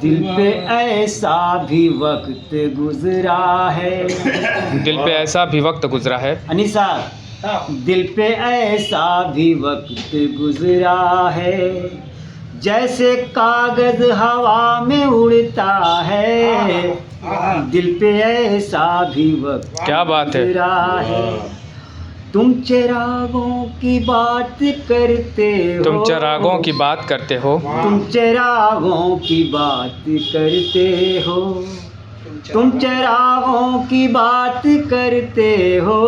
दिल पे ऐसा भी वक्त गुजरा है। दिल पे ऐसा भी वक्त गुजरा है। अनीसा, दिल पे ऐसा भी वक्त गुजरा है, जैसे कागज हवा में उड़ता है। दिल पे ऐसा भी वक्त क्या बात है। गुजरा है। तुम चिरागों की बात करते हो, तुम चिरागों की बात करते हो, तुम चिरागों की बात करते हो, तुम चिरागों की बात करते हो।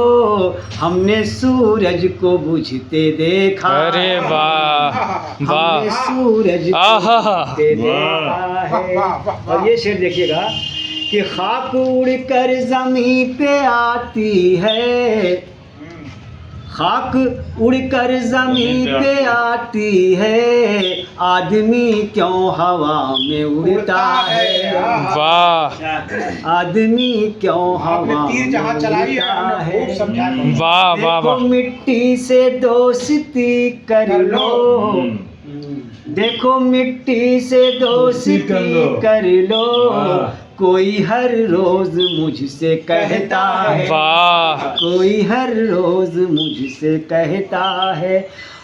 हमने सूरज को बुझते देखा। अरे वाह हमने वाह, सूरज को आहा, बुझते देखा है। और ये शेर देखिएगा कि खाक उड़कर ज़मीं पे आती है, खाक उड़कर ज़मीं पे आती है, आदमी क्यों हवा में उड़ता है। वाह आदमी क्यों हवा में उड़ता है। वाह वाह देखो वाह। मिट्टी से दोस्ती कर लो, देखो मिट्टी से दोस्ती कर लो। कोई हर रोज मुझसे कहता है, वाह कोई हर रोज मुझसे कहता है।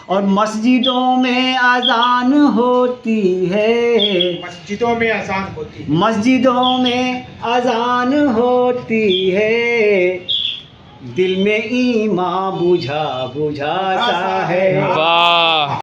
और मस्जिदों में अजान होती है, मस्जिदों में अजान होती है, मस्जिदों में अजान होती है। दिल में ईमान बुझा बुझा सा है। वाह।